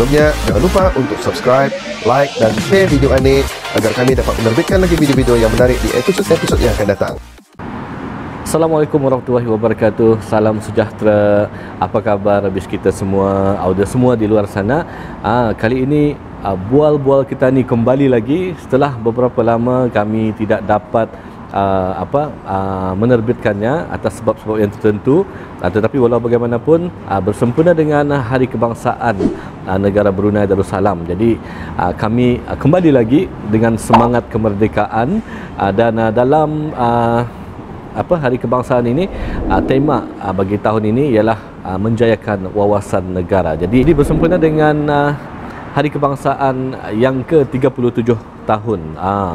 Sebelumnya, jangan lupa untuk subscribe, like dan share video ini agar kami dapat menerbitkan lagi video-video yang menarik di episod-episod yang akan datang. Assalamualaikum warahmatullahi wabarakatuh. Salam sejahtera. Apa khabar habis kita semua, audiens semua di luar sana? Kali ini bual-bual kita ni kembali lagi setelah beberapa lama kami tidak dapat menerbitkannya atas sebab-sebab yang tertentu. Tetapi walau bagaimanapun bersempena dengan Hari Kebangsaan negara Brunei Darussalam, jadi kami kembali lagi dengan semangat kemerdekaan dan dalam Hari Kebangsaan ini, tema bagi tahun ini ialah menjayakan wawasan negara. Jadi bersempena dengan Hari Kebangsaan yang ke-37 tahun,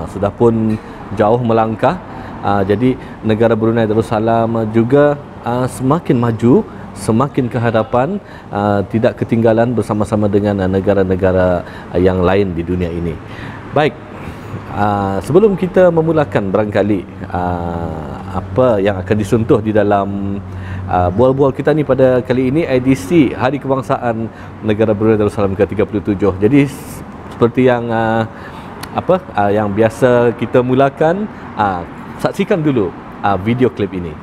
sudah pun jauh melangkah. Jadi negara Brunei Darussalam juga semakin maju, semakin ke hadapan, tidak ketinggalan bersama-sama dengan negara-negara yang lain di dunia ini. Baik, sebelum kita memulakan barangkali apa yang akan disentuh di dalam bual-bual kita ni pada kali ini, edisi Hari Kebangsaan negara Brunei Darussalam ke-37. Jadi seperti yang yang biasa kita mulakan, saksikan dulu video klip ini.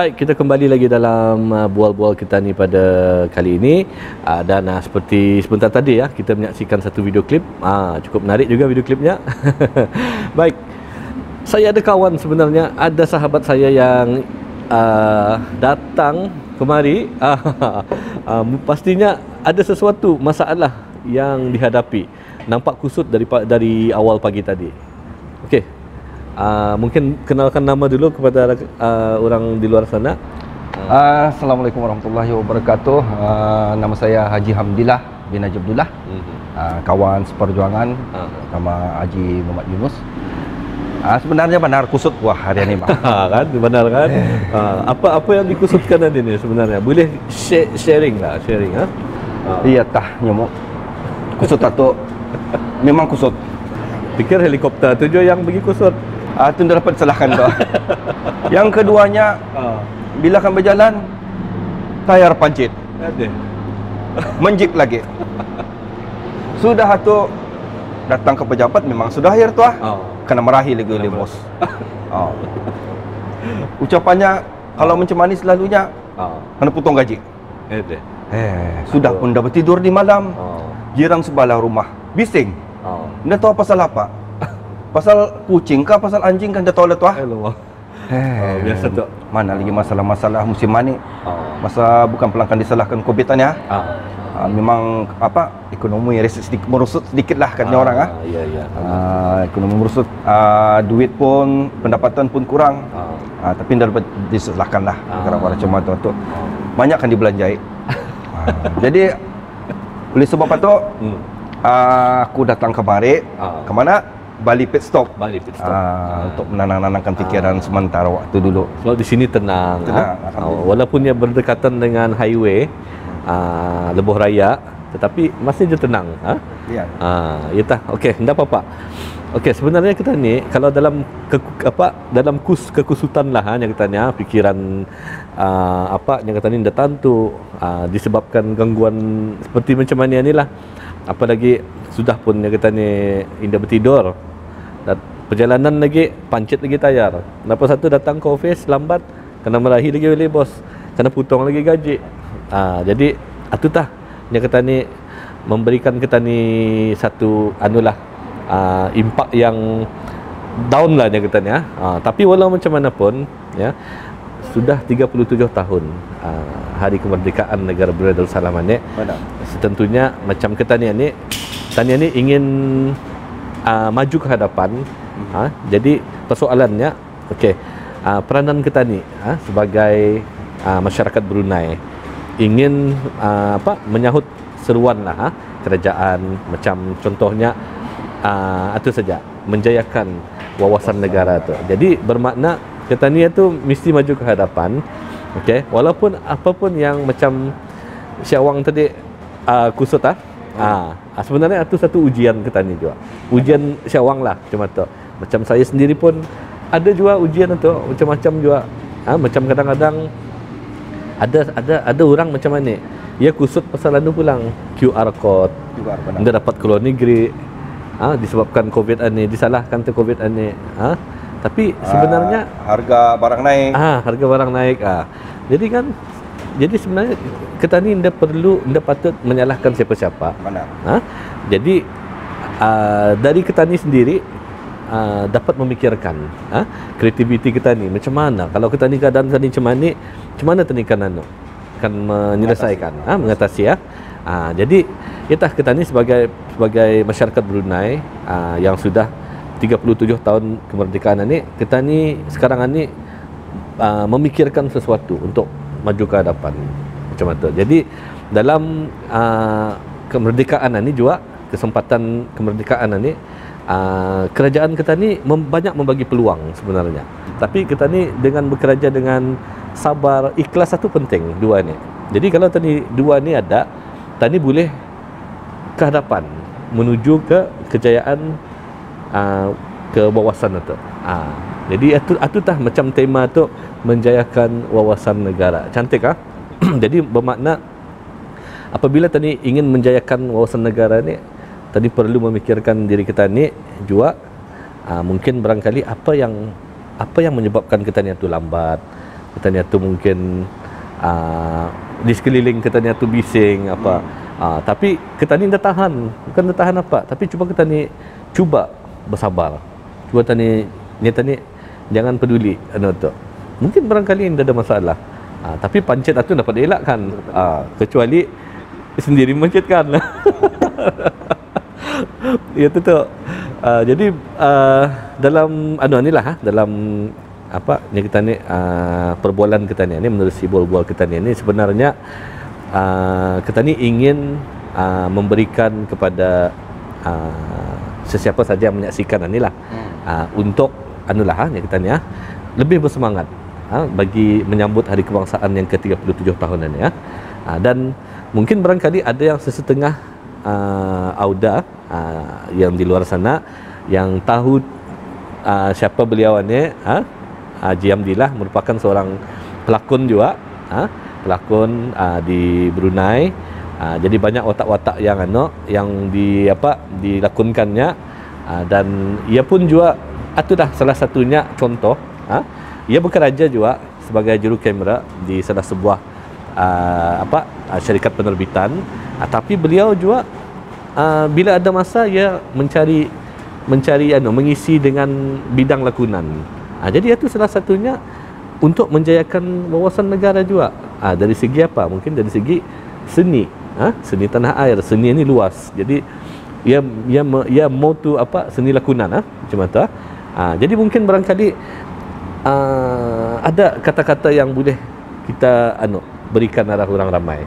Baik, kita kembali lagi dalam bual-bual kita ni pada kali ini, dan seperti sebentar tadi ya, kita menyaksikan satu video klip, cukup menarik juga video klipnya. Baik, saya ada kawan sebenarnya, ada sahabat saya yang datang kemari, pastinya ada sesuatu masalah yang dihadapi, nampak kusut dari awal pagi tadi. Okey. Mungkin kenalkan nama dulu kepada orang di luar sana. Assalamualaikum warahmatullahi wabarakatuh. Nama saya Haji Hamdillah bin Haji Abdullah. Kawan seperjuangan nama Haji Muhammad Yunus. Sebenarnya benar kusut hari ini, Pak. Kan benar kan? Apa yang dikusutkan tadi ni sebenarnya? Boleh sharing lah, sharing ha? Iya tah nyamuk. Kusut atau memang kusut. Pikir helikopter tu je yang pergi kusut. Itu dah dapat salahkan tu. Yang keduanya, bila akan berjalan, tayar pancit. Menjik lagi. Sudah tu datang ke pejabat, memang sudah akhir tu kena marahi lagi oleh bos. Ucapannya kalau mencemani selalunya kena potong gaji. Sudah pun dah bertidur di malam. Jiran sebelah rumah bising. Dia tahu pasal apa? Pasal kucing kah, pasal anjing kan dia tahu lah tu. Biasa tu. Mana lagi masalah-masalah musim ni. Masa bukan pelanggan disalahkan COVID ya. Memang ekonomi merosot sedikit lah katanya orang Ya. Ekonomi merosot, duit pun, pendapatan pun kurang. Tapi dah dapat disalahkan lah perkara macam tu. Banyak kan dibelanjai. Jadi oleh sebab itu aku datang kemari. Kemana? Bali pit stop. Untuk menenangkan fikiran sementara waktu dulu. Sebab di sini tenang. Walaupun ia berdekatan dengan highway Lebuh Raya, tetapi masih je tenang. Ya. Ya tak. Okey, tidak apa-apa. Okey, sebenarnya kita ni kalau dalam kekusutan lah yang kita ni fikiran yang kita ni datang tu disebabkan gangguan seperti macam mana ni lah. Apalagi sudah pun yang kita ni indah bertidur. Dan perjalanan lagi pancit lagi tayar. Lepas satu datang ke office lambat, kena marahi lagi oleh bos, kena potong lagi gaji. Jadi itu tah yang kita ni memberikan kita ni satu impak yang down lah yang kita ni tapi walau macam mana pun ya, sudah 37 tahun hari kemerdekaan negara Brunei Darussalam ni. Tentunya macam kita ni ingin maju ke hadapan. Jadi persoalannya peranan kita ni sebagai masyarakat Brunei ingin menyahut seruan lah kerajaan, macam contohnya itu saja, menjayakan wawasan negara tu. Jadi bermakna kita ni tu mesti maju ke hadapan. Walaupun apapun yang macam Syawang tadi kusut sebenarnya itu satu ujian kita ni juga. Ujian Syawang lah macam tu. Macam saya sendiri pun ada juga ujian tu macam-macam juga. Macam kadang-kadang ada orang macam mana, dia kusut pasal pulang QR code. Dia dapat keluar negeri. Disebabkan COVID ni, disalahkan tu COVID ni. Tapi sebenarnya harga barang naik. Harga barang naik. Jadi sebenarnya kita ni tidak patut menyalahkan siapa-siapa. Jadi dari kita ni sendiri dapat memikirkan kreativiti kita ni macam mana. Kalau kita ni keadaan tadi macam mana tadi kan menyelesaikan, mengatasi jadi kita ni sebagai masyarakat Brunei yang sudah 37 tahun kemerdekaan ni, kita ni sekarang ni memikirkan sesuatu untuk maju ke hadapan macam tu. Jadi dalam kemerdekaan ni juga, kesempatan kemerdekaan ni, kerajaan kita ni banyak membagi peluang sebenarnya. Tapi kita ni dengan bekerja dengan sabar, ikhlas satu penting, dua ni. Jadi kalau tadi dua ni ada, tadi boleh ke hadapan menuju ke kejayaan, ke wawasan itu. Jadi itu tah macam tema tu, menjayakan wawasan negara. Cantik Jadi bermakna apabila tadi ingin menjayakan wawasan negara ni, tadi perlu memikirkan diri kita ni juga. Mungkin barangkali apa yang menyebabkan kita ni tu lambat, katanya tu mungkin di sekeliling katanya tu bising apa. Tapi kita ni dah tahan, bukan dah tahan apa, tapi cuba kita ni cuba bersabar. Cuba tani jangan peduli tu. Mungkin barangkali tidak ada masalah. Tapi pancit itu dapat dielakkan. Kecuali sendiri mencetkan. Ya tu. Jadi dalam dalam apa yang kita ni perbualan kita ni menurut si bual-bual kita ni sebenarnya kita ni ingin memberikan kepada sesiapa saja yang menyaksikan inilah untuk yang kita ni lebih bersemangat bagi menyambut Hari Kebangsaan yang ke-37 tahunan ya. Dan mungkin barangkali ada yang sesetengah Auda yang di luar sana yang tahu siapa beliau ni, Haji Hamdilah merupakan seorang pelakon juga, pelakon di Brunei. Jadi banyak watak-watak yang dilakonkannya, dan ia pun juga itulah salah satunya contoh. Ia bekerja juga sebagai juru kamera di salah sebuah syarikat penerbitan. Tapi beliau juga bila ada masa ia mencari mengisi dengan bidang lakonan. Jadi itu salah satunya untuk menjayakan wawasan negara juga. Dari segi apa? Mungkin dari segi seni, seni tanah air. Seni ini luas. Jadi ia mau tu seni lakonan, macam tu. Jadi mungkin barangkali ada kata-kata yang boleh kita berikan arah orang ramai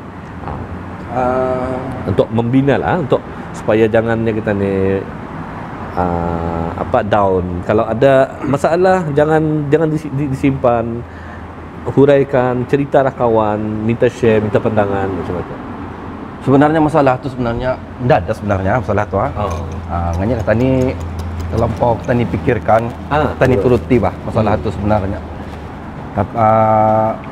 untuk membina lah, untuk supaya jangannya kita ni down. Kalau ada masalah jangan disimpan, huraikan, ceritalah kawan, minta share, minta pandangan macam tu. Sebenarnya masalah tu sebenarnya tidak ada sebenarnya masalah tu. Nganya kata ni terlampau kita ni pikirkan, kita ni turuti masalah tu sebenarnya.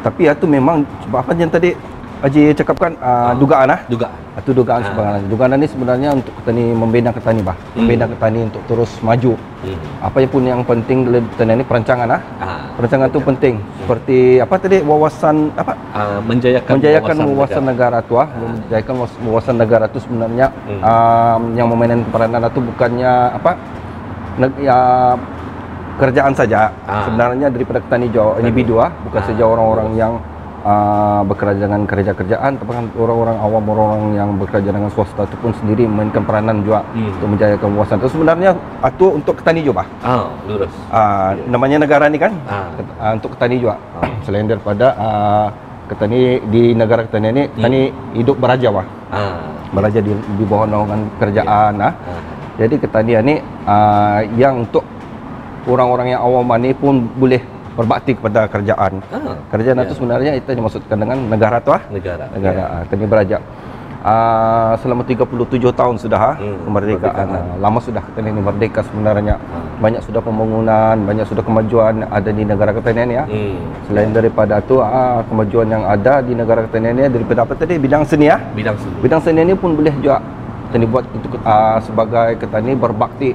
Tapi itu memang apa yang tadi Haji cakapkan, dugaan Itu dugaan sebenarnya. Dugaan ni sebenarnya untuk kita ni membina kita ni membina kita ni untuk terus maju. Apa pun yang penting dalam kita ni perancangan perancangan tu penting. Seperti apa tadi, wawasan menjayakan wawasan negara tu menjayakan wawasan negara tu sebenarnya yang memainkan peranan itu bukannya kerjaan saja. Sebenarnya daripada kita ni individu bukan saja orang-orang yang bekerja dengan kerja-kerjaan, tapi kan orang-orang awam, orang yang bekerja dengan swasta itu pun sendiri memainkan peranan juga untuk menjayakan wawasan itu. Sebenarnya itu untuk petani juga. Lurus. Namanya negara ni kan, untuk petani juga. Selain daripada petani di negara kita ni, petani hidup beraja beraja di bawah naungan kerajaan. Jadi ketanian ni yang untuk orang-orang yang awam ni pun boleh berbakti kepada kerajaan. Kerajaan itu sebenarnya itu dimaksudkan dengan negara tu negara. Tani beraja. Selama 37 tahun sudah kemerdekaan. Lama sudah kita ni merdeka sebenarnya. Banyak sudah pembangunan, banyak sudah kemajuan ada di negara kita ni Selain daripada itu kemajuan yang ada di negara kita ni daripada apa tadi, bidang seni Bidang seni ni pun boleh juga kita ni buat untuk sebagai kita ni berbakti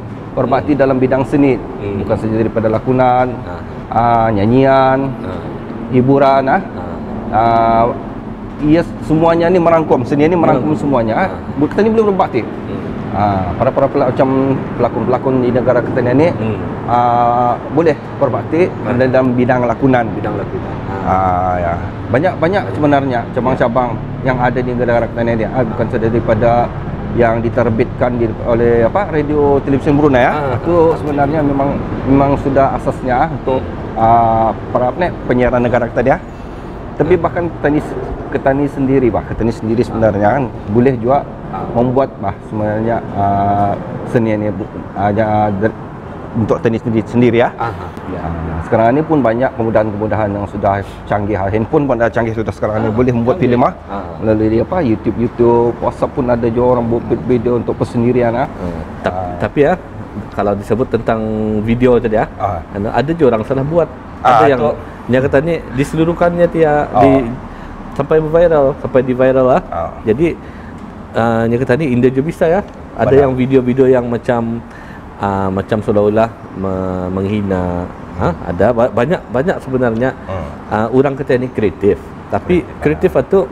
dalam bidang seni, bukan saja daripada lakonan, nyanyian, hiburan, semuanya ni merangkum, seni ni merangkum semuanya. Kita ni boleh berbakti. Para macam pelakon-pelakon di negara kita ni boleh berbakti dalam bidang lakonan. Banyak sebenarnya cabang-cabang yang ada di negara kita ni, bukan saja daripada yang diterbitkan oleh radio televisi Brunei itu sebenarnya memang sudah asasnya untuk para penyiaran negara kita dia. Tapi bahkan ketani sendiri sebenarnya kan boleh juga membuat sebenarnya seni ini untuk tani sendiri Sekarang ini pun banyak kemudahan-kemudahan yang sudah canggih. Handphone pun dah canggih sudah sekarang ini, boleh membuat filem melalui YouTube, WhatsApp pun ada juga orang buat video untuk persendirian. Tapi kalau disebut tentang video tadi ada juga orang salah buat. Ada yang kata ni diseluruhkannya sampai di viral Jadi yang kata ni India juga bisa Ada yang video-video yang macam seolah-olah menghina Ada banyak sebenarnya orang kata ini kreatif. Tapi kreatif itu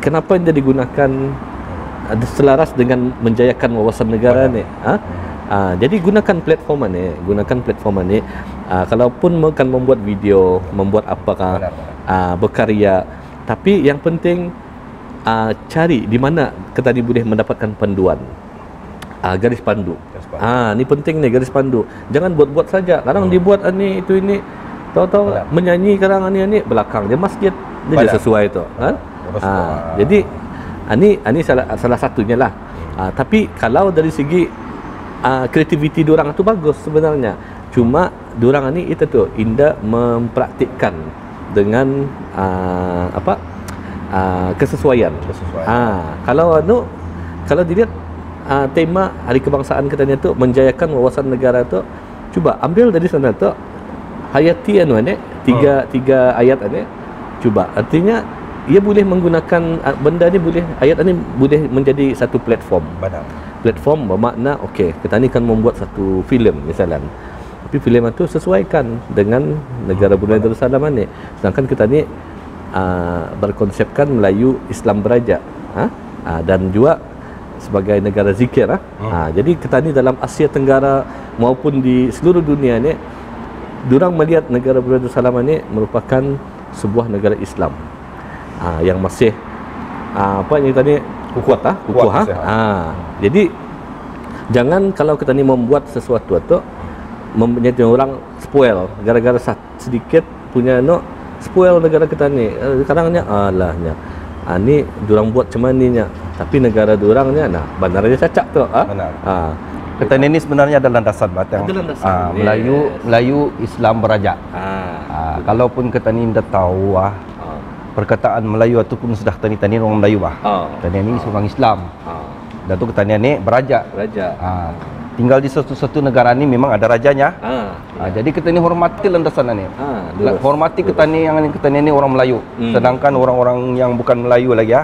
kenapa dia digunakan selaras dengan menjayakan wawasan negara ni? Jadi gunakan platform ni. Kalaupun akan membuat video, membuat apakah berkarya, tapi yang penting cari di mana kita ni boleh mendapatkan panduan. Garis pandu. Ni penting ni, garis pandu. Jangan buat-buat saja. Kadang dibuat ini itu ini, tahu-tahu menyanyi kadang ini belakang dia masjid dia sesuai tu. Jadi ini salah satunya lah. Tapi kalau dari segi kreativiti diorang tu bagus sebenarnya. Cuma diorang ni itu tu indah mempraktikkan dengan kesesuaian. Kalau dilihat tema Hari Kebangsaan kita ni tu menjayakan wawasan negara tu, cuba ambil dari sana tu, hayati tiga ayat ni, cuba artinya ia boleh menggunakan benda ni, ayat ni boleh menjadi satu platform. Platform bermakna okey, kita ni kan membuat satu filem misalnya, tapi filem itu sesuaikan dengan negara Brunei Darussalam ni. Sedangkan kita ni berkonsepkan Melayu Islam Beraja, dan juga sebagai negara zikir. Jadi kita ni dalam Asia Tenggara maupun di seluruh dunia ni, diorang melihat negara Brunei Darussalam ni merupakan sebuah negara Islam yang masih yang kita ni kuat. Jadi jangan kalau kita ni membuat sesuatu tu menjadi orang spoil gara-gara sedikit punya spoil negara kita ni. Kadangnya alahnya ni diorang buat macam ni nya, tapi negara diorangnya bandarnya cacat tu. Ketan ini sebenarnya ada landasan batang. Melayu Islam Beraja. Kalaupun ketan ini dah tahu perkataan Melayu ataupun sudah tani orang Melayu Tani ini orang Islam. Dan tu ketan ini beraja. Tinggal di satu negara ni memang ada rajanya. Jadi kita ni hormati landasan ni. Hormati kita ni yang kita ni orang Melayu. Sedangkan orang-orang yang bukan Melayu lagi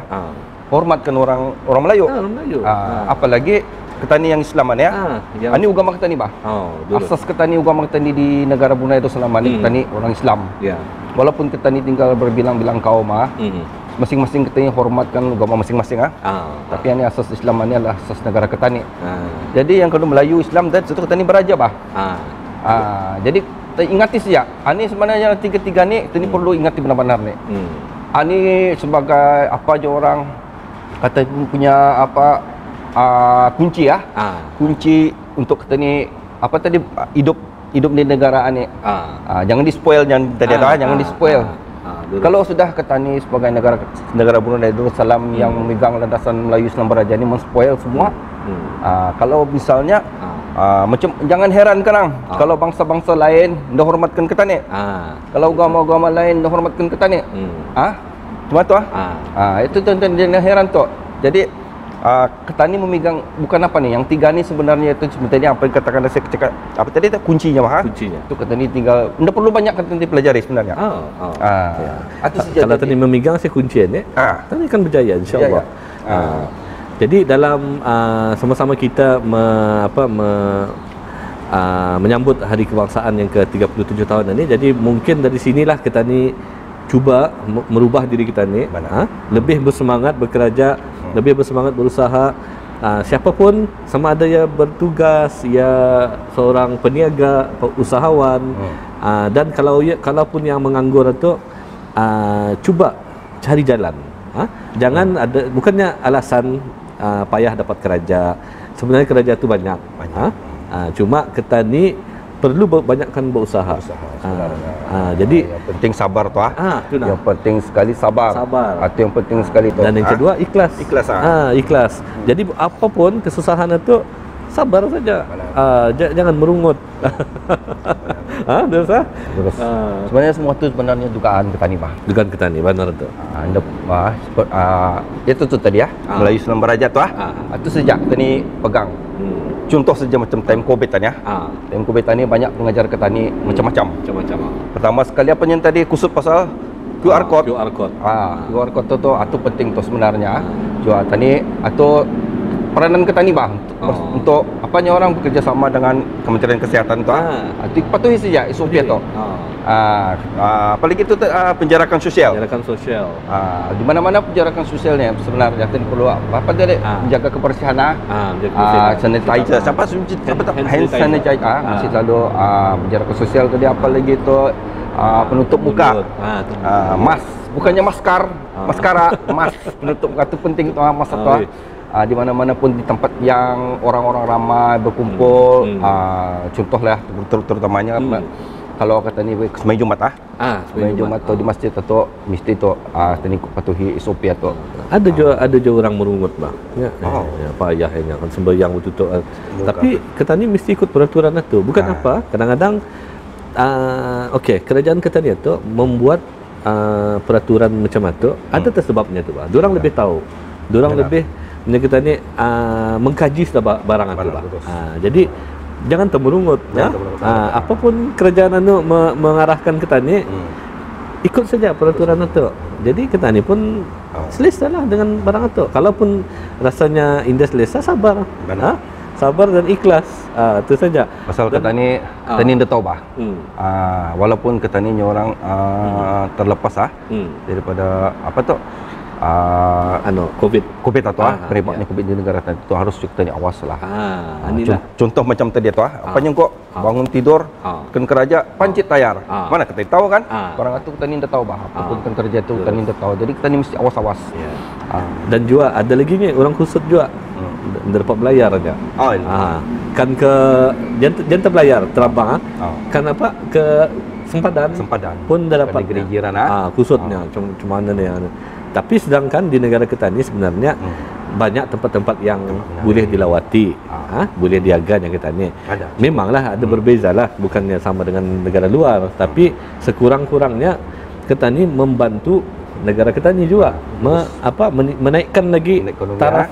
hormatkan orang Melayu. Apalagi kita ni yang Islam ni Ini agama kita ni asas kita ni agama kita ni di negara Brunei Darussalam ni kita ni orang Islam. Walaupun kita ni tinggal berbilang-bilang kaum masing-masing kita ni hormatkan agama masing-masing tapi yang asas Islam ni adalah asas negara kita ni. Jadi yang kedua Melayu Islam dan satu kita ni beraja jadi ingati saja ini sebenarnya tiga-tiga ni kita ni perlu ingati benar-benar ni. Ini sebagai apa je orang kata punya kunci kunci untuk kita ni hidup di negara ni. Jangan di-spoil, jangan di-spoil. Kalau sudah kata ni sebagai negara Brunei Darussalam yang memegang landasan Melayu Islam Beraja ni men-spoil semua. Kalau misalnya macam jangan heran sekarang kalau bangsa-bangsa lain dah hormatkan kita ni. Kalau agama-agama lain dah hormatkan kita ni. Cuma tu itu jangan heran tu. Jadi kita ni memegang bukan yang tiga ni sebenarnya itu sebenarnya apa yang katakan saya cakap tadi itu kuncinya kuncinya itu kita ni tinggal tidak perlu banyak kita dipelajari sebenarnya. Kalau tadi memegang saya kuncian tadi kan berjaya insya-Allah. Jadi dalam sama-sama kita menyambut Hari Kebangsaan yang ke-37 tahun ini, jadi mungkin dari sinilah kita ni cuba merubah diri kita ni lebih bersemangat bekerja, lebih bersemangat berusaha. Siapapun, sama ada ia bertugas, ia seorang peniaga, usahawan, dan kalaupun yang menganggur itu cuba cari jalan. Jangan ada, bukannya alasan payah dapat kerja. Sebenarnya kerja itu banyak. Cuma kita ni perlu banyakkan berusaha. Jadi yang penting sabar tu yang penting sekali sabar. Itu yang penting sekali tu. Dan yang kedua ikhlas. Ikhlas. Jadi apapun kesusahan itu sabar saja. Jangan merungut. Terus sebenarnya semua tu sebenarnya dugaan ketani dugaan ketani benar tu. Itu tu tadi Melayu Islam Beraja tu itu sejak tani pegang. Contoh saja macam time COVID tadi time COVID ni banyak pengajar ketani macam-macam. Pertama sekali apa yang tadi kusut pasal QR code. QR code tu penting tu sebenarnya. Jual tani atau peranan Ketani bah untuk apanya orang bekerja sama dengan Kementerian Kesehatan tu patuhi saja SOP tu. Apalagi itu penjarakan sosial. Penjarakan sosial. Di mana-mana penjarakan sosialnya sebenarnya kita perlu apa dia menjaga kebersihan sanitizer siapa hand sanitizer masih selalu penjarakan sosial tadi apa lagi itu penutup muka. Mask bukannya maskara mask penutup muka itu penting tu mask tu. Di mana-mana pun di tempat yang orang-orang ramai berkumpul, contohlah terutamanya kalau kata ni semain Jumat semain Jumat tu di masjid tu mesti tu tadi patuhi SOP tu. Ada je orang merungut bah. Ya payah yang kan sembahyang betul-betul. Tapi Ketani mesti ikut peraturan itu. Bukan apa? Kadang-kadang okey, kerajaan Ketani itu membuat peraturan macam itu ada sebabnya tu bah. Diorang lebih tahu. Diorang lebih kita ni mengkaji barang itu bah. Jadi jangan termerungut ya. Apapun kerajaan anu mengarahkan kita ni ikut saja peraturan itu. Jadi kita ni pun selesalah dengan barang itu. Kalaupun rasanya indah selesa, sabar. Sabar dan ikhlas. Itu saja. Pasal kita ni dah tahu bah. Walaupun kita ni orang terlepas daripada apa tu COVID atau penyebabnya COVID di negara itu harus kita ni awas lah. Contoh macam tadi tu apa yang kok bangun tidur kan kerja pancit tayar. Mana kita tahu kan? Orang itu kita ni dah tahu bah apapun kan kerja itu kita ni dah tahu. Jadi kita ni mesti awas-awas. Dan juga ada lagi ni orang kusut juga dapat belayar aja. Kan ke jantan belayar terabang kan apa ke sempadan pun dah dapat negeri jiran kusutnya cuma mana ni. Tapi sedangkan di negara kita ni sebenarnya banyak tempat-tempat yang boleh dilawati, boleh diaganya kita ni. Memanglah ada berbezalah, bukannya sama dengan negara luar, tapi sekurang-kurangnya kita ni membantu negara kita ni juga menaikkan lagi taraf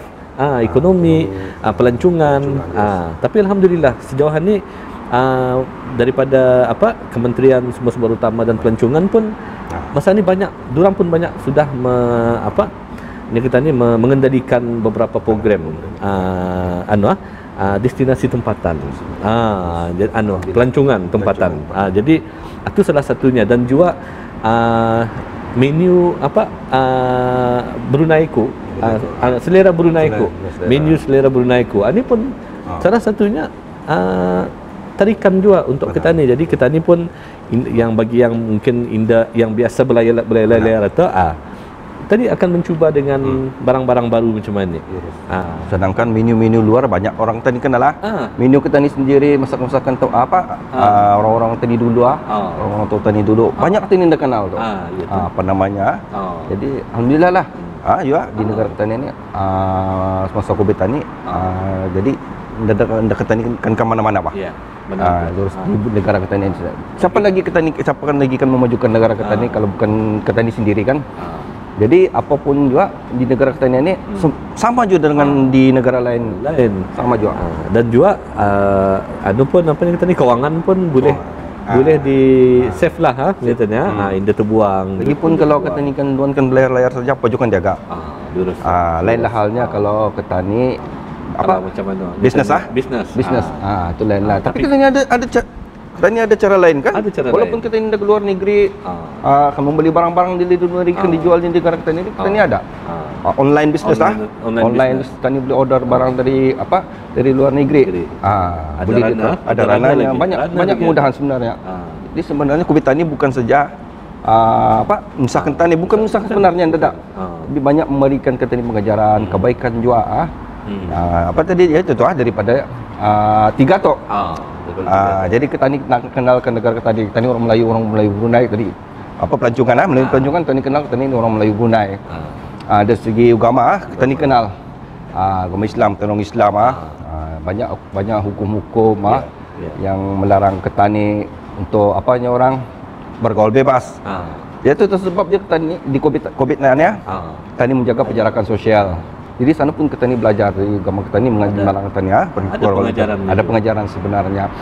ekonomi, pelancongan. Tapi alhamdulillah sejauh ini daripada Kementerian Sumber Utama dan Pelancongan pun masa ni banyak, diorang pun banyak sudah mengendalikan beberapa program destinasi tempatan, pelancongan tempatan. Jadi itu salah satunya. Dan juga menu Bruneiku, selera Bruneiku, menu selera Bruneiku. Ini pun salah satunya tarikan juga untuk kita ni. Jadi kita ni pun yang bagi yang mungkin yang biasa belayar atau tadi akan mencuba dengan barang-barang baru macam mana. Sedangkan menu-menu luar banyak orang tadi kenal lah. Menu kita ni sendiri masakan tu orang-orang tadi dulu orang-orang tu tadi dulu banyak tadi dah kenal tu. Apa namanya? Jadi alhamdulillah lah. Juga di negara kita ni semasa COVID ni jadi kita ni kan ke mana-mana bah. Terus di negara kita ni siapa lagi kan memajukan negara kita ni kalau bukan kita ni sendiri kan. Jadi apapun juga di negara kita ni sama juga dengan di negara lain sama juga. Dan juga kita ni kewangan pun boleh di save lah katanya. Indah terbuang. Lagipun kalau kita ni kan duan kan belayar saja apa juga kan jaga. Lainlah halnya kalau kita ni macam mana bisnes itu lain lah. Tapi kita ni ada cara lain kan. Walaupun kita ni dah keluar negeri membeli barang-barang di luar negeri kan dijual di negara kita ni ada online bisnes online kita ni boleh order barang dari luar negeri. Boleh ada ranahnya, banyak kemudahan sebenarnya. Jadi sebenarnya COVID ni bukan saja menyusahkan tani, bukan menyusahkan sebenarnya tidak. Lebih banyak memberikan kita ni pengajaran kebaikan juga. Tadi itu daripada tiga tu. Jadi kita ni nak kenalkan negara kita ni orang Melayu Brunei tadi. Pelancongan pelancongan kita ni kenal kita ni orang Melayu Brunei. Dari segi agama kita ni kenal agama Islam, kita orang Islam banyak hukum-hukum yang melarang kita ni untuk orang bergaul bebas. Itu sebab dia kita ni di COVID ni kita ni menjaga penjarakan sosial. Jadi sana pun kita ni belajar dari agama kita ni melarang kita ni ada pengajaran sebenarnya.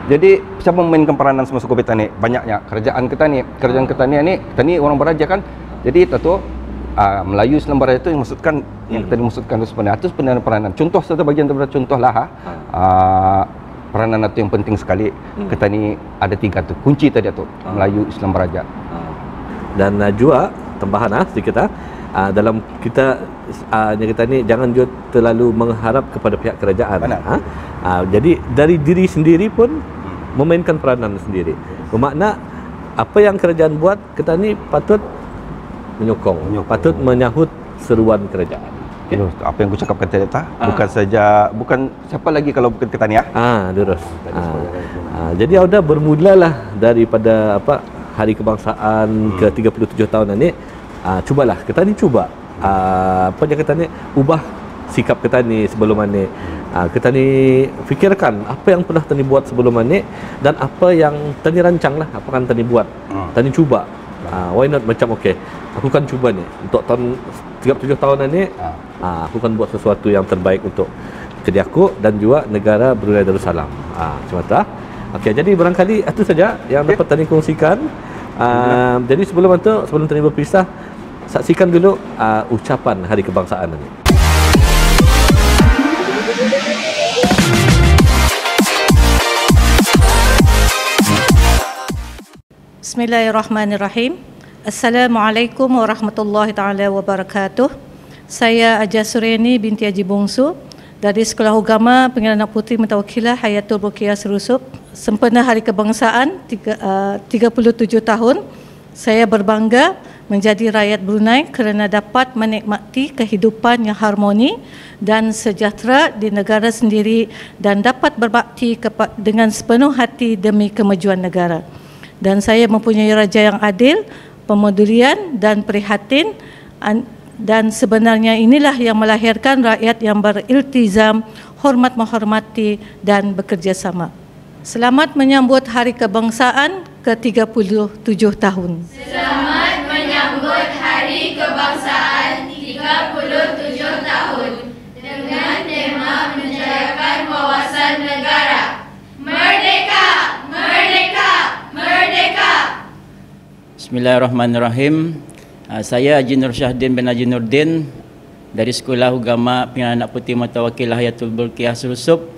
Jadi siapa memainkan peranan semasa COVID ni? Banyaknya kerajaan kita ni. Kita ni orang beraja kan. Jadi tentu Melayu Islam Barat itu yang maksudkan yang tadi maksudkan itu sebenarnya peranan. Contoh satu bagian daripada contoh lah. Peranan itu yang penting sekali. Kita ni ada 3 tu. Kunci tadi tu Melayu Islam Baraja. Dan juga tambahan sedikit dalam kita ni jangan juga terlalu mengharap kepada pihak kerajaan. Jadi dari diri sendiri pun memainkan peranan sendiri. Bermakna apa yang kerajaan buat, kita ni patut menyokong. Patut menyahut seruan kerajaan. Okay. Apa yang aku cakapkan tadi bukan siapa lagi kalau bukan kita ni Lurus. Jadi Auda bermulalah daripada Hari Kebangsaan ke-37 tahun ini. Cubalah kita ni kita ni ubah sikap kita ni sebelum ni. Kita ni fikirkan apa yang pernah tani buat sebelum ni dan apa yang tani rancang lah, apa kan tani buat. Tani cuba. Why not macam aku kan cuba ni untuk tahun 37 tahun ni. Aku kan buat sesuatu yang terbaik untuk kedai aku dan juga negara Brunei Darussalam. Macam tu. Jadi barangkali itu saja yang dapat tani kongsikan. Jadi sebelum tani berpisah, saksikan dulu ucapan Hari Kebangsaan ini. Bismillahirrahmanirrahim. Assalamualaikum warahmatullahi taala wabarakatuh. Saya Aja Sureni binti Haji Bongsu dari Sekolah Agama Pengadilan Anak Puteri Mutawakilah Hayatul Burqiyah Serusup. Sempena Hari Kebangsaan 37 tahun, saya berbangga menjadi rakyat Brunei kerana dapat menikmati kehidupan yang harmoni dan sejahtera di negara sendiri dan dapat berbakti dengan sepenuh hati demi kemajuan negara. Dan saya mempunyai raja yang adil, pemedulian dan prihatin, dan sebenarnya inilah yang melahirkan rakyat yang beriltizam, hormat menghormati dan bekerjasama. Selamat menyambut Hari Kebangsaan ke-37 tahun. Selamat menyambut Hari Kebangsaan 37 tahun dengan tema menjayakan wawasan negara. Merdeka! Merdeka! Merdeka! Bismillahirrahmanirrahim. Saya Haji Nur Syahdin bin Haji Nurdin dari Sekolah Agama Pengadilan Anak Puteri Mutawakilah Hayatul Burqiyah Serusup.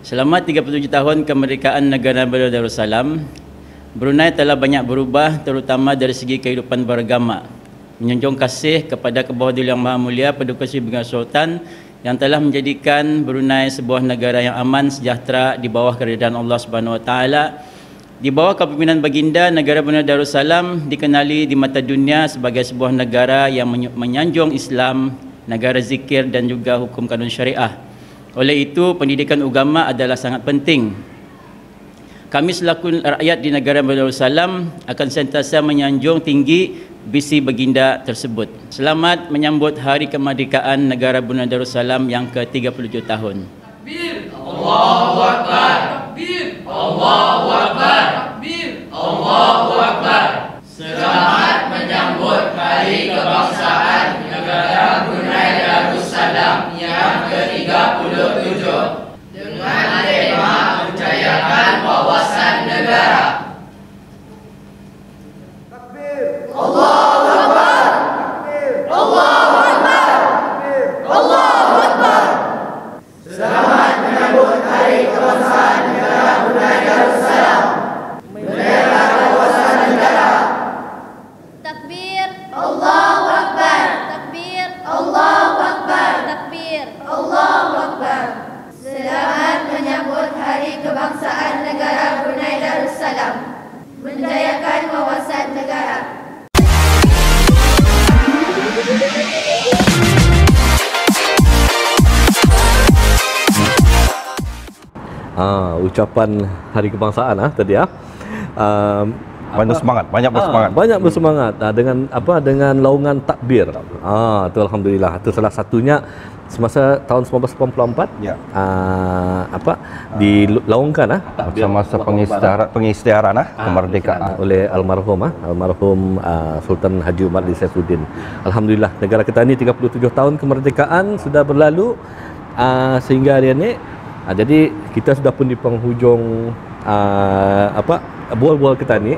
Selamat 37 tahun kemerdekaan negara Brunei Darussalam. Brunei telah banyak berubah terutama dari segi kehidupan beragama. Menjunjung kasih kepada Kebawah-Duli Yang Maha Mulia Paduka Seri Brigadier Sultan yang telah menjadikan Brunei sebuah negara yang aman sejahtera di bawah kerajaan Allah Subhanahu Wa Taala. Di bawah kepimpinan baginda, negara Brunei Darussalam dikenali di mata dunia sebagai sebuah negara yang menyanjung Islam, negara zikir dan juga hukum kanun syariah. Oleh itu, pendidikan agama adalah sangat penting. Kami selaku rakyat di negara Brunei Darussalam akan sentiasa menyanjung tinggi visi baginda tersebut. Selamat menyambut Hari Kemerdekaan negara Brunei Darussalam yang ke-37 tahun. Takbir! Allahu Akbar! Takbir! Allahu Akbar! Takbir! Allahu Akbar! Selamat menyambut Hari Kebangsaan negara Brunei Darussalam yang ke-37 dengan tema menjayakan wawasan negara. Takbir! Allahu Akbar! Takbir! Allahu Akbar! Takbir! Allahu Akbar! Selamat menyambut Hari Kebangsaan negara Brunei Darussalam. Menjayakan wawasan negara. Takbir, Allahu Akbar. takbir, Allahu Akbar. takbir. Allahu Akbar. Selamat menyambut Hari Kebangsaan negara Brunei Darussalam. Menjayakan wawasan negara. Ucapan Hari Kebangsaan tadi Banyak semangat, banyak bersemangat. Banyak bersemangat dengan laungan takbir. Itu alhamdulillah. Itu salah satunya semasa tahun 1994 dilaungkan Masa-masa pengisytiharan kemerdekaan oleh almarhum Sultan Haji Umar bin Saifuddin. Alhamdulillah negara kita ini 37 tahun kemerdekaan sudah berlalu sehingga hari ini. Jadi kita sudah pun di penghujung bual-bual kita ni.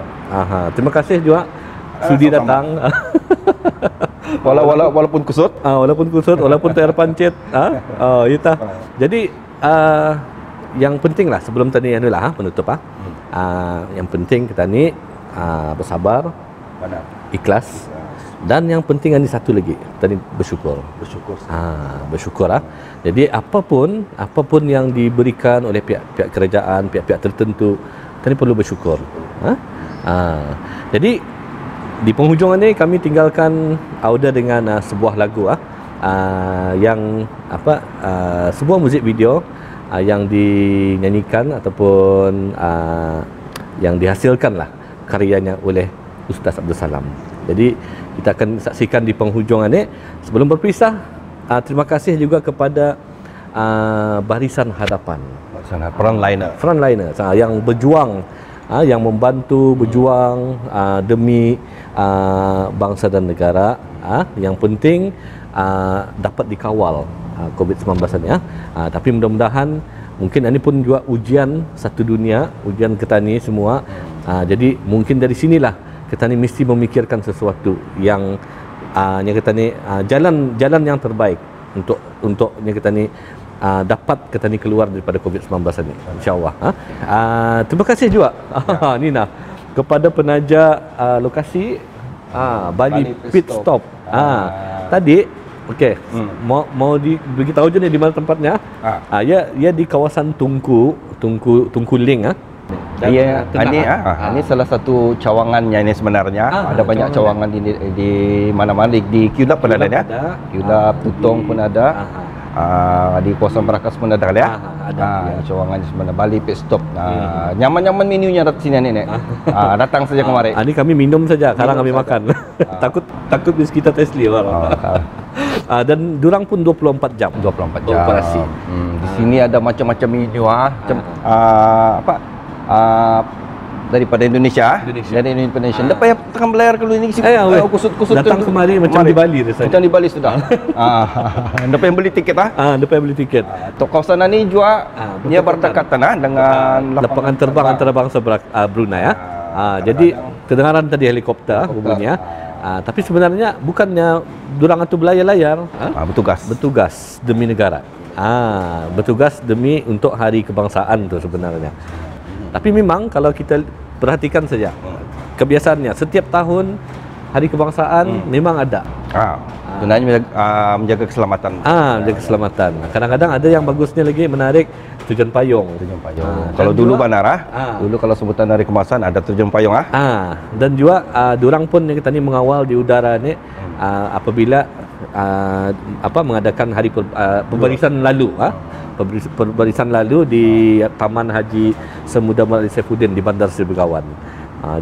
Terima kasih juga sudi datang. Walaupun kusut. Walaupun kusut, walaupun air pancit. Itu. Jadi yang penting lah sebelum tadi penutup yang penting kita ni bersabar, ikhlas. Dan yang penting ini satu lagi, tadi bersyukur. Bersyukur. Jadi apapun yang diberikan oleh pihak kerajaan, pihak-pihak tertentu, tadi perlu bersyukur. Jadi di penghujung ini kami tinggalkan Auda dengan sebuah lagu yang sebuah muzik video yang dinyanyikan ataupun yang dihasilkan lah karyanya oleh Ustaz Abdul Salam. Jadi kita akan saksikan di penghujung ini. Sebelum berpisah, terima kasih juga kepada Barisan Hadapan, frontliner yang berjuang, yang membantu berjuang demi bangsa dan negara. Yang penting dapat dikawal COVID-19 ini. Tapi mudah-mudahan mungkin ini pun juga ujian satu dunia, ujian kita ni semua. Jadi mungkin dari sinilah kita ni mesti memikirkan sesuatu yang kita ni jalan yang terbaik untuk kita ni dapat kita ni keluar daripada COVID-19 ini, insya-Allah. Terima kasih juga Nina kepada penaja lokasi Bali Pit Stop. Tadi okey, mau beritahu je ni di mana tempatnya. Ya di kawasan Tungku Ling. Ini salah satu cawangannya ini sebenarnya. Ada banyak cawangan di mana-mana. Di Kiulap pun ada ya. Kiulap, Tutong pun ada. Di kawasan Berakas pun ada ya. Cawangannya sebenarnya Bali Pit Stop. Nyaman-nyaman menunya di sini nih. Datang saja kemari. Ini kami minum saja, sekarang kami makan. Takut di sekitar Tesli dan durang pun 24 jam. 24 jam operasi. Di sini ada macam-macam menu daripada Indonesia. Dari Indonesia. Tak payah tekan belayar kalau ini kusut-kusut datang kemari macam di Bali rasanya. Macam di Bali sudah. Tak payah beli tiket tak payah beli tiket. Kawasan ini juga dia berdekatan dengan lapangan terbang antarabangsa Brunei jadi kedengaran tadi helikopter bunyinya. Tapi sebenarnya bukannya durang itu belayar-layar. Bertugas demi negara. Bertugas demi untuk hari kebangsaan tu sebenarnya. Tapi memang kalau kita perhatikan saja kebiasaannya setiap tahun hari kebangsaan memang ada. Sebenarnya menjaga keselamatan. Menjaga keselamatan. Kadang-kadang ada yang bagusnya lagi menarik terjun payung. Kalau dulu bandara, dulu kalau sebutan hari kebangsaan ada terjun payung dan juga durang pun yang kita ni mengawal di udara ni apabila mengadakan hari pembarisan lalu pembarisan lalu di Taman Haji Semuda Melati Saifuddin di Bandar Seri Begawan.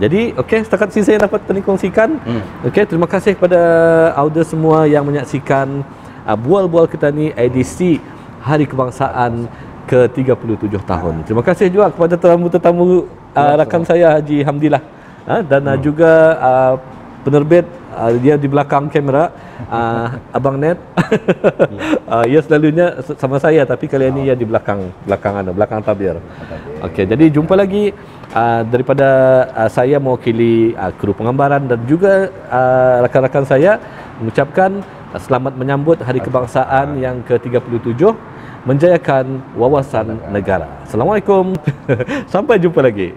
Jadi setakat sini saya dapat kongsikan. Terima kasih kepada audio semua yang menyaksikan bual-bual kita ni edisi Hari Kebangsaan ke-37 tahun. Terima kasih juga kepada tetamu-tetamu rakan saya Haji Hamdilah dan juga penerbit dia di belakang kamera Abang Net. Ia selalunya sama saya tapi kali ini ia di belakang tabir. Jadi jumpa lagi daripada saya mewakili kru pengambaran dan juga rakan-rakan saya mengucapkan selamat menyambut Hari Kebangsaan yang ke-37 menjayakan wawasan negara. Assalamualaikum. Sampai jumpa lagi.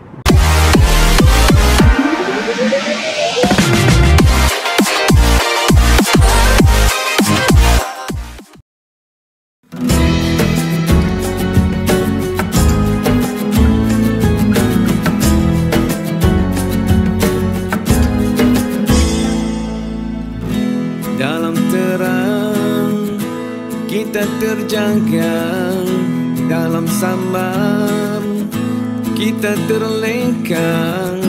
Dalam terang kita terjaga, dalam samar kita terlengkang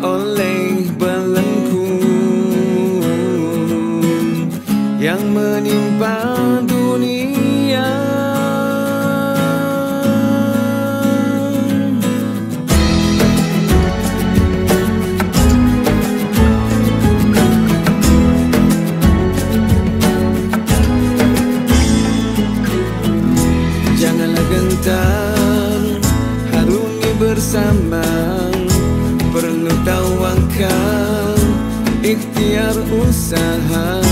oleh belenggu yang menimpa dunia. Janganlah gentar, harungi bersama, perlu tawakal, ikhtiar usaha.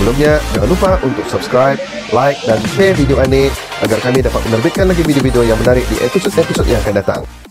Sebelumnya, jangan lupa untuk subscribe, like dan share video ini agar kami dapat menerbitkan lagi video-video yang menarik di episod-episod yang akan datang.